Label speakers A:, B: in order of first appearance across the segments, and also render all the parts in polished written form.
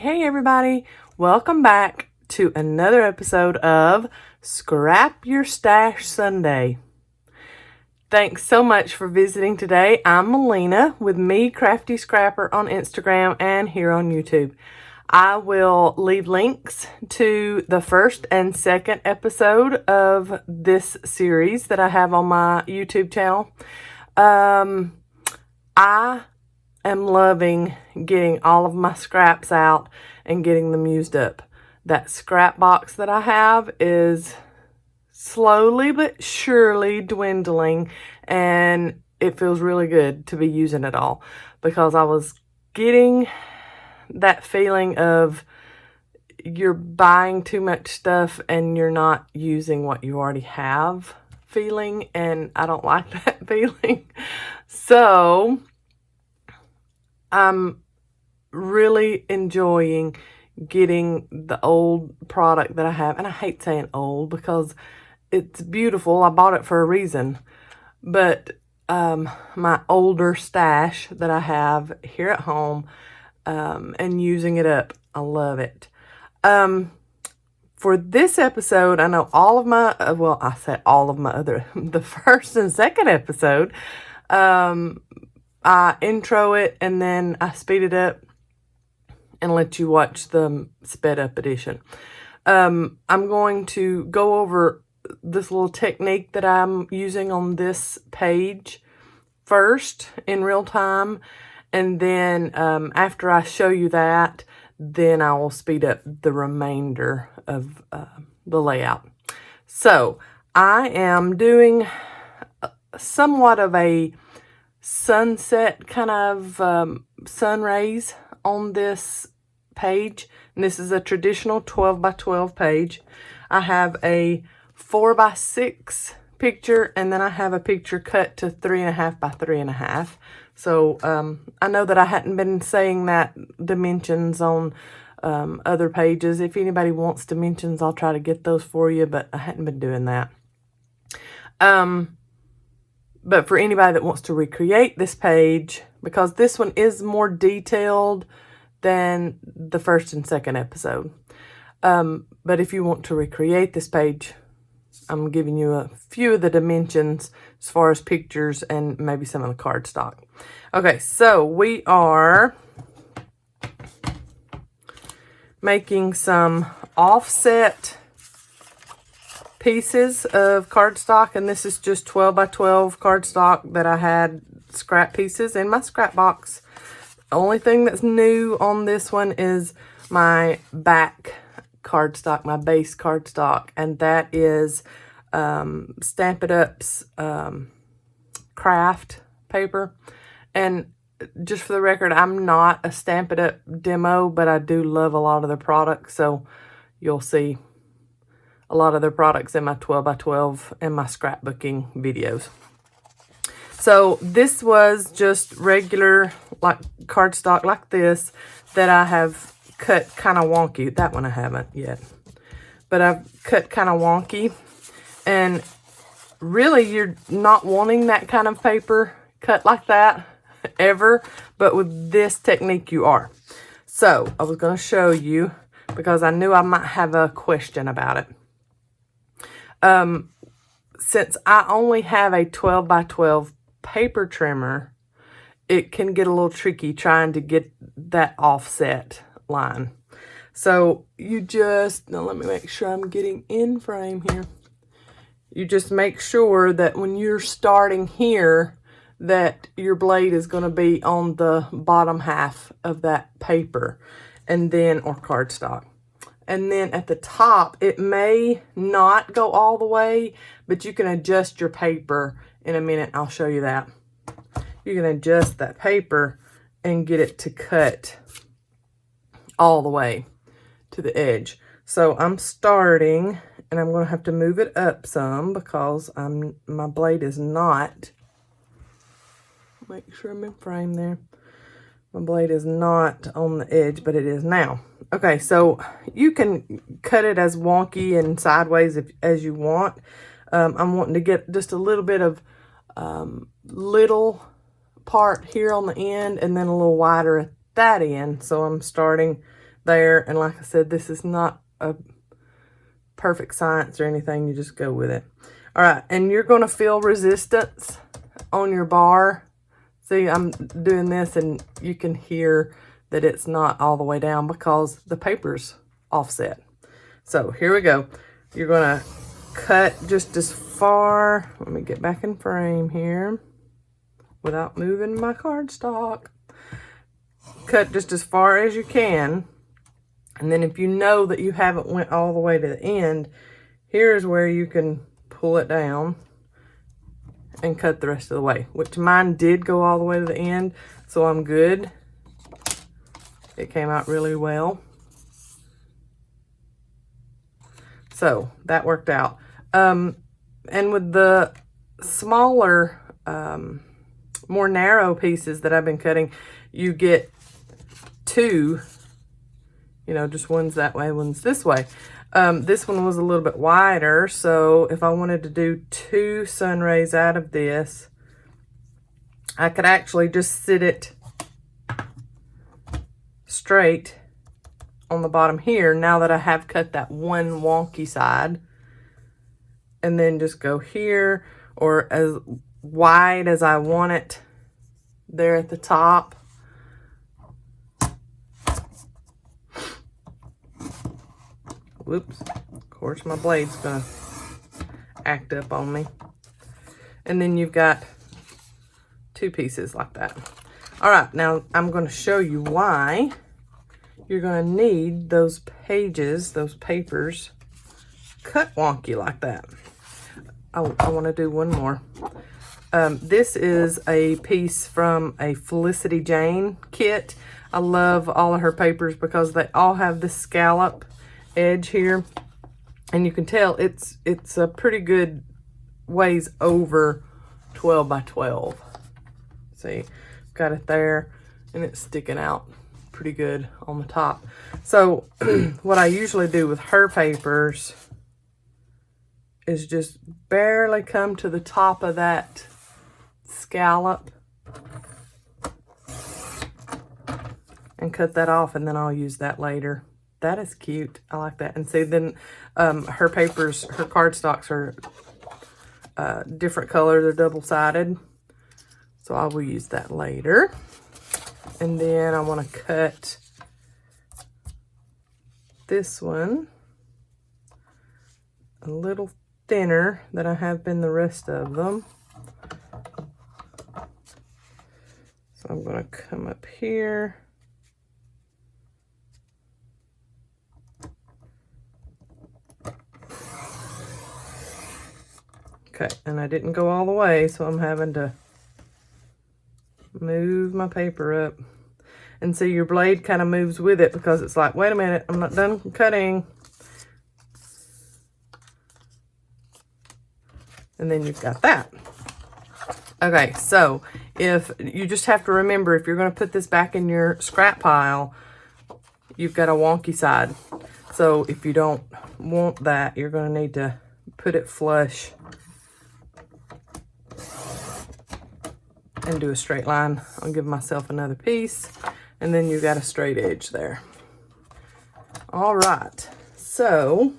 A: Hey everybody, welcome back to another episode of Scrap Your Stash Sunday. Thanks so much for visiting today. I'm Melina with Me Crafty Scrapper on Instagram and here on YouTube. I will leave links to the first and second episode of this series that I have on my YouTube channel. I am loving getting all of my scraps out and getting them used up. That scrap box that I have is slowly but surely dwindling, and it feels really good to be using it all because I was getting that feeling of you're buying too much stuff and you're not using what you already have feeling, and I don't like that feeling. So I'm really enjoying getting the old product that I have. And I hate saying old because it's beautiful. I bought it for a reason. But my older stash that I have here at home and using it up. I love it. For this episode, I know all of my, I said all of my other, the first and second episode, I intro it and then I speed it up and let you watch the sped up edition. I'm going to go over this little technique that I'm using on this page first in real time. And then after I show you that, then I will speed up the remainder of the layout. So I am doing somewhat of a sunset kind of sun rays on this page, and this is a traditional 12 by 12 page. I have a 4 by 6 picture, and then I have a picture cut to 3.5 by 3.5. So I know that I hadn't been saying that dimensions on other pages. If anybody wants dimensions, I'll try to get those for you, but I hadn't been doing that. But for anybody that wants to recreate this page, because this one is more detailed than the first and second episode. But if you want to recreate this page, I'm giving you a few of the dimensions as far as pictures and maybe some of the cardstock. Okay, so we are making some offset pieces of cardstock, and this is just 12 by 12 cardstock that I had scrap pieces in my scrap box. The only thing that's new on this one is my back cardstock, my base cardstock, and that is Stamp It Up's craft paper. And just for the record, I'm not a Stamp It Up demo, but I do love a lot of their products, so you'll see a lot of their products in my 12 by 12 and my scrapbooking videos. So this was just regular like cardstock like this that I have cut kind of wonky. That one I haven't yet, but I've cut kind of wonky. And really, you're not wanting that kind of paper cut like that ever, but with this technique you are. So I was going to show you because I knew I might have a question about it. Since I only have a 12 by 12 paper trimmer, it can get a little tricky trying to get that offset line. So you just, now let me make sure I'm getting in frame here. You just make sure that when you're starting here, that your blade is going to be on the bottom half of that paper and then, or cardstock. And then at the top, it may not go all the way, but you can adjust your paper in a minute. I'll show you that. You can adjust that paper and get it to cut all the way to the edge. So I'm starting, and I'm going to have to move it up some because my blade is not, make sure I'm in frame there. My blade is not on the edge, but it is now. Okay, so you can cut it as wonky and sideways as you want. I'm wanting to get just a little bit of little part here on the end and then a little wider at that end. So I'm starting there. And like I said, this is not a perfect science or anything. You just go with it. All right, and you're going to feel resistance on your bar. See, I'm doing this and you can hear that it's not all the way down because the paper's offset. So here we go. You're going to cut just as far. Let me get back in frame here without moving my cardstock. Cut just as far as you can. And then if you know that you haven't went all the way to the end, here's where you can pull it down and cut the rest of the way, which mine did go all the way to the end, so I'm good. It came out really well. So that worked out. And with the smaller, more narrow pieces that I've been cutting, you get two, you know, just one's that way, one's this way. This one was a little bit wider, so if I wanted to do 2 sun rays out of this, I could actually just sit it straight on the bottom here, now that I have cut that one wonky side, and then just go here, or as wide as I want it there at the top. Whoops, of course my blade's gonna act up on me. And then you've got 2 pieces like that. All right, now I'm gonna show you why you're gonna need those pages, those papers, cut wonky like that. Oh, I wanna do one more. This is a piece from a Felicity Jane kit. I love all of her papers because they all have this scallop edge here, and you can tell it's a pretty good ways over 12 by 12. See, got it there, and it's sticking out pretty good on the top. So what I usually do with her papers is just barely come to the top of that scallop and cut that off, and then I'll use that later. That is cute. I like that. And see, then her papers, her cardstocks are different color. They're double-sided. So I will use that later. And then I want to cut this one a little thinner than I have been the rest of them. So I'm going to come up here. Okay, and I didn't go all the way, so I'm having to move my paper up. And see, your blade kind of moves with it because it's like, wait a minute, I'm not done cutting. And then you've got that. Okay, so if you just have to remember, if you're going to put this back in your scrap pile, you've got a wonky side. So if you don't want that, you're going to need to put it flush and do a straight line. I'll give myself another piece, and then you got a straight edge there. All right, so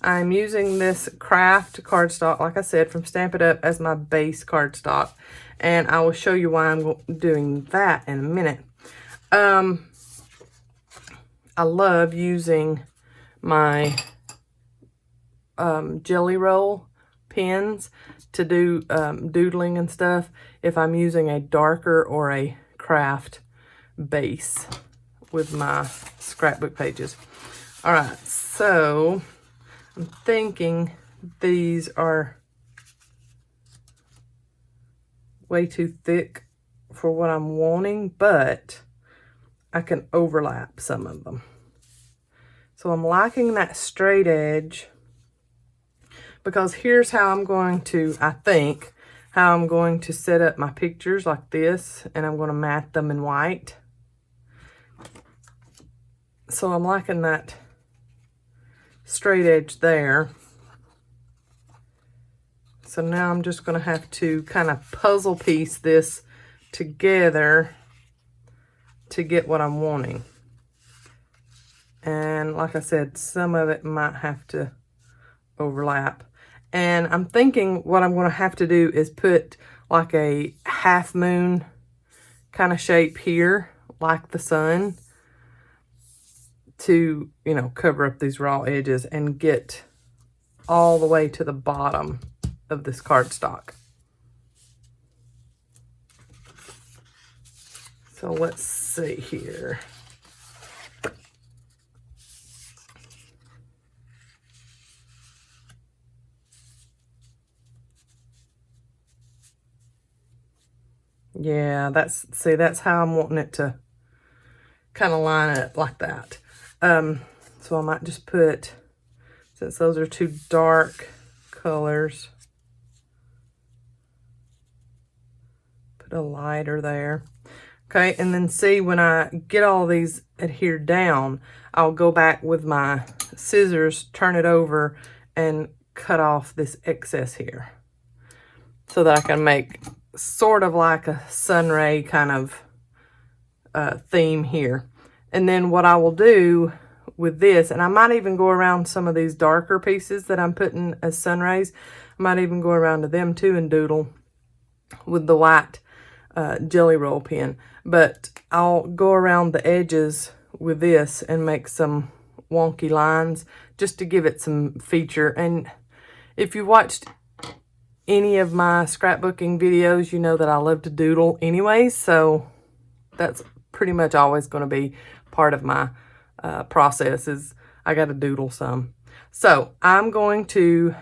A: I'm using this craft cardstock, like I said, from Stampin' Up! As my base cardstock, and I will show you why I'm doing that in a minute. I love using my Jelly Roll pens to do doodling and stuff if I'm using a darker or a craft base with my scrapbook pages. All right, so I'm thinking these are way too thick for what I'm wanting, but I can overlap some of them. So I'm liking that straight edge, because here's how I'm going to, I think, how I'm going to set up my pictures like this, and I'm going to mat them in white. So I'm liking that straight edge there. So now I'm just going to have to kind of puzzle piece this together to get what I'm wanting. And like I said, some of it might have to overlap. And I'm thinking what I'm going to have to do is put like a half moon kind of shape here, like the sun, to, you know, cover up these raw edges and get all the way to the bottom of this cardstock. So let's see here. Yeah, that's how I'm wanting it to kind of line up like that. So I might just put, since those are two dark colors, put a lighter there. Okay, and then see, when I get all these adhered down, I'll go back with my scissors, turn it over, and cut off this excess here, so that I can make sort of like a sun ray kind of theme here. And then what I will do with this, and I might even go around some of these darker pieces that I'm putting as sun rays, I might even go around to them too and doodle with the white jelly roll pen. But I'll go around the edges with this and make some wonky lines just to give it some feature. And if you watched any of my scrapbooking videos, you know that I love to doodle anyways, so that's pretty much always going to be part of my process, is I got to doodle some. So I'm going to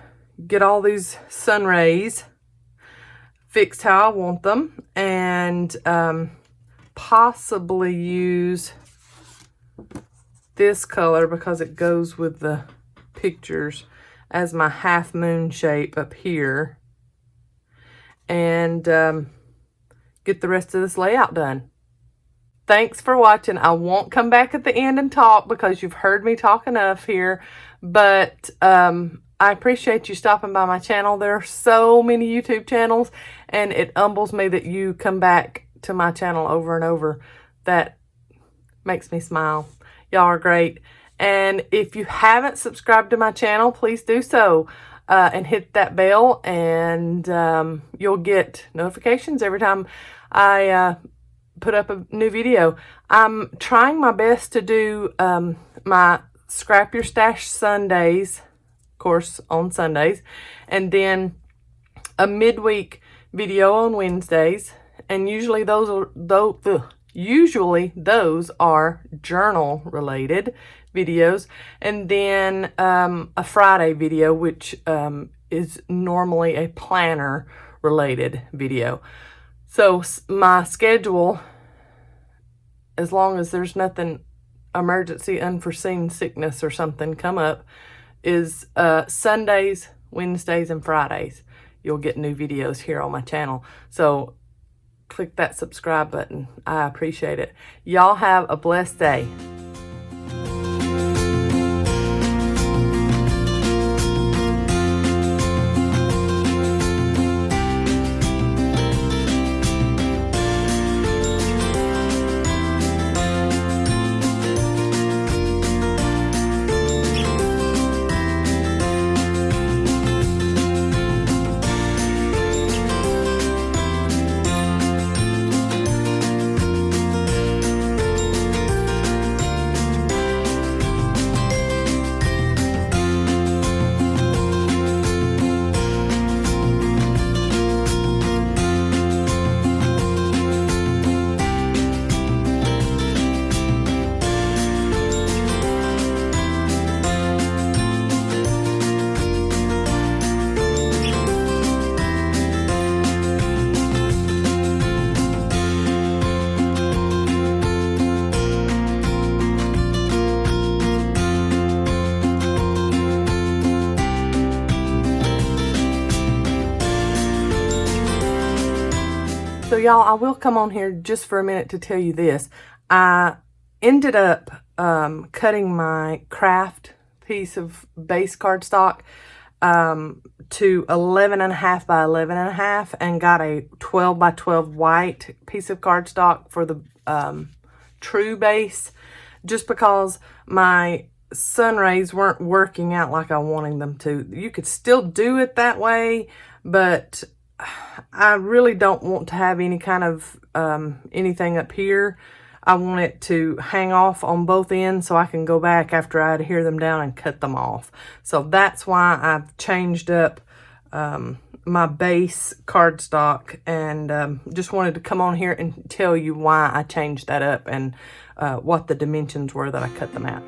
A: get all these sun rays fixed how I want them, and possibly use this color because it goes with the pictures as my half moon shape up here, and get the rest of this layout done. Thanks for watching. I won't come back at the end and talk because you've heard me talk enough here, but I appreciate you stopping by my channel. There are so many YouTube channels, and it humbles me that you come back to my channel over and over. That makes me smile. Y'all are great. And if you haven't subscribed to my channel, please do so, and hit that bell, and you'll get notifications every time I put up a new video. I'm trying my best to do my Scrap Your Stash Sundays, of course, on Sundays, and then a midweek video on Wednesdays. And usually those are journal related videos, and then a Friday video, which is normally a planner related video. So my schedule, as long as there's nothing emergency, unforeseen sickness or something come up, is Sundays, Wednesdays, and Fridays. You'll get new videos here on my channel. So click that subscribe button. I appreciate it. Y'all have a blessed day. So y'all, I will come on here just for a minute to tell you this. I ended up cutting my craft piece of base cardstock to 11.5 by 11.5 and got a 12 by 12 white piece of cardstock for the true base, just because my sun rays weren't working out like I wanted them to. You could still do it that way, but I really don't want to have any kind of anything up here. I want it to hang off on both ends so I can go back after I adhere them down and cut them off. So that's why I've changed up my base cardstock, and just wanted to come on here and tell you why I changed that up and what the dimensions were that I cut them at.